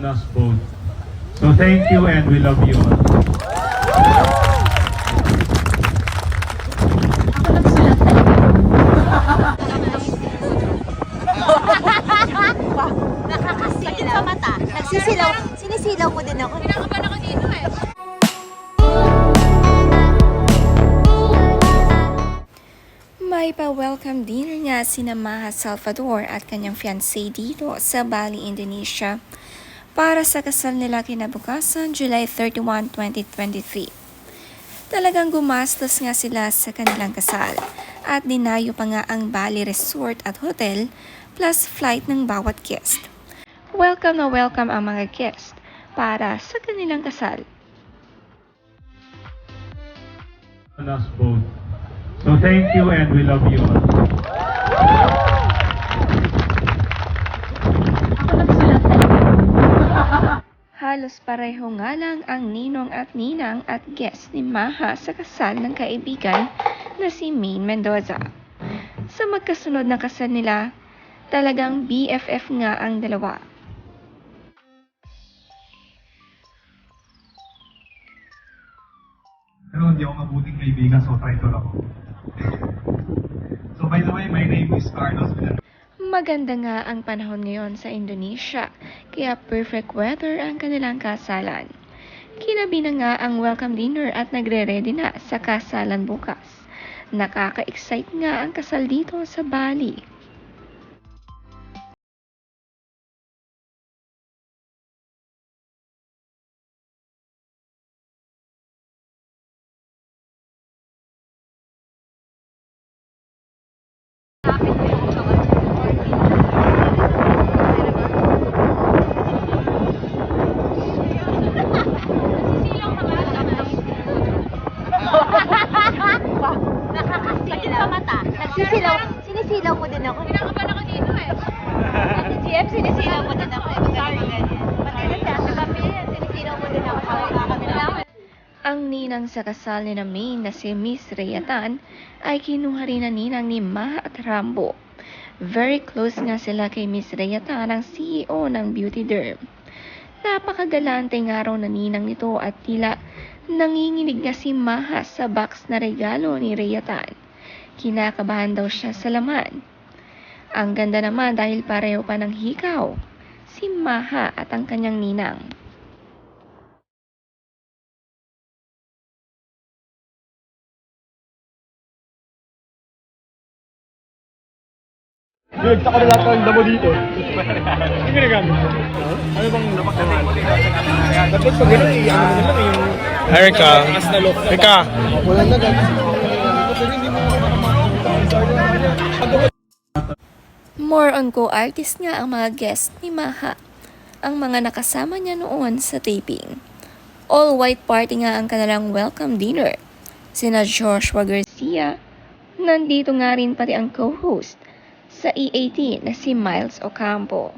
us both. So thank you and we love you all. Nakakasilaw. Sa mata. Nagsisilaw. Sinisilaw mo din ako. Kinakabahan ako dito eh. May pa-welcome dinner nga sina Maha Salvador at kanyang fiancé dito sa Bali, Indonesia para sa kasal nila kinabukasan July 31, 2023. Talagang gumastos nga sila sa kanilang kasal at dinayo pa nga ang Bali Resort at Hotel plus flight ng bawat guest. Welcome na welcome ang mga guest para sa kanilang kasal. Us both. So thank you and we love you all. Halos pareho nga lang ang ninong at ninang at guest ni Maha sa kasal ng kaibigan na si Maine Mendoza. Sa magkasunod na kasal nila, talagang BFF nga ang dalawa. Pero hindi ako mabuting kaibigan, so traitor ako. So by the way, my name is Carlos Villanueva. Maganda nga ang panahon ngayon sa Indonesia, kaya perfect weather ang kanilang kasalan. Kinabi na nga ang welcome dinner at nagre-ready na sa kasalan bukas. Nakaka-excite nga ang kasal dito sa Bali. Nakakasilaw. Sa mata. Nagsisilaw. Sinisilaw mo din ako. Kinakabahan ako dito eh. Ate GM, sinisilaw mo din ako. Sorry. Pati na siya. Sa kami, sinisilaw mo din ako. Ang ninang sa kasal ni na Maine na si Miss Rayatan ay kinuha rin na ninang ni Maha at Rambo. Very close nga sila kay Miss Rayatan, ang CEO ng Beauty Derm. Napakagalante nga raw na ninang nito at tila nanginginig nga si Maha sa box na regalo ni Rayatan. Kinakabahan daw siya sa laman. Ang ganda naman dahil pareho pa ng hikaw, si Maha at ang kanyang ninang. Binagsak ko na lahat ng damo dito. Ano ginagamit? Ano bang napakaman? Dapat pag gano'n, i-ano mo naman yung... Erika, Erika, Wala na gano'n. More on co-artist nga ang mga guest ni Maha, ang mga nakasama niya noon sa taping. All-white party nga ang kanilang welcome dinner. Sina Joshua Garcia, nandito nga rin pati ang co-host sa E18 na si Miles Ocampo.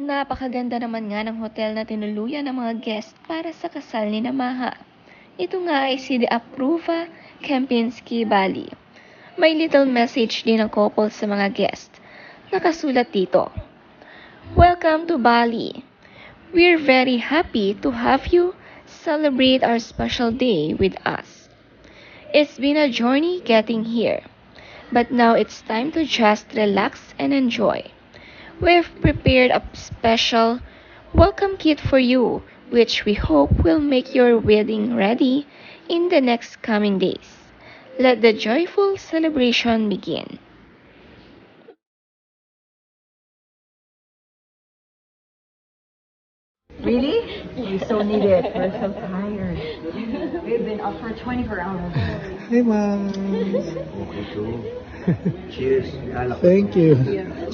Napakaganda naman nga ng hotel na tinuluyan ng mga guest para sa kasal ni Maha. Ito nga ay si The Approva Kempinski, Bali. May little message din ang couple sa mga guest. Nakasulat dito, "Welcome to Bali. We're very happy to have you celebrate our special day with us. It's been a journey getting here, but now it's time to just relax and enjoy. We've prepared a special welcome kit for you, which we hope will make your wedding ready in the next coming days. Let the joyful celebration begin." Really? We so need it. We're so tired. We've been up for 24 hours. Hey, ma'am. Okay too. Cheers. Thank you.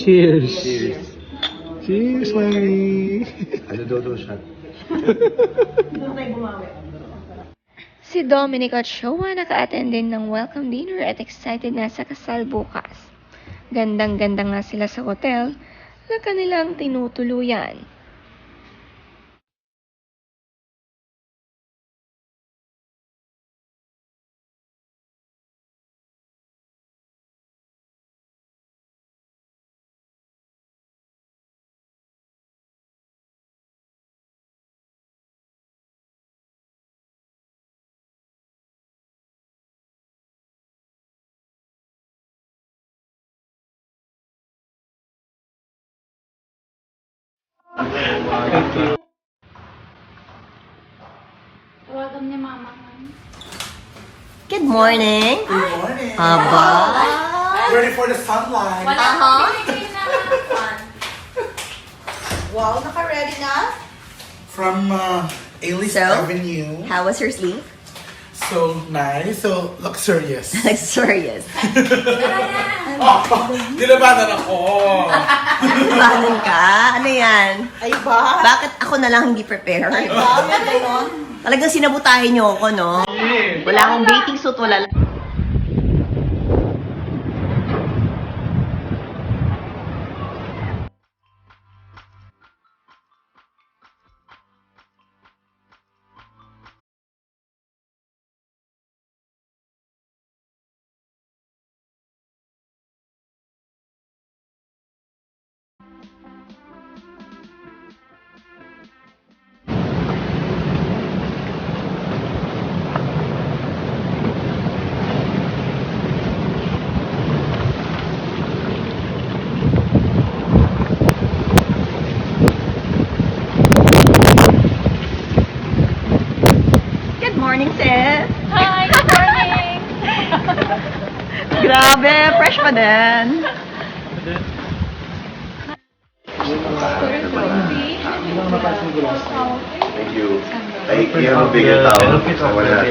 Cheers. Cheers. Cheers, mami. Ano daw shot? Si Dominic at Showa naka-attend din ng welcome dinner at excited na sa kasal bukas. Gandang-ganda nga sila sa hotel na kanilang tinutuluyan. Tawagan niya mama. Good morning. Good morning. Aba. Ready for the sunlight. Wow, naka-ready na? From Alice So? Avenue. How was your sleep? So nice, so luxurious. Luxurious. Dinabanan ako. Banon ka? Ano yan? Ay ba? Bakit ako na lang hindi prepared? Ay ba? May ganon? Talagang sinabutahin niyo ako, no? Wala akong bathing suit, wala lang. Good morning, sis! Hi, good morning! Grabe, fresh pa din. Thank you. Ay, kaya mo bigyan tao. Wala.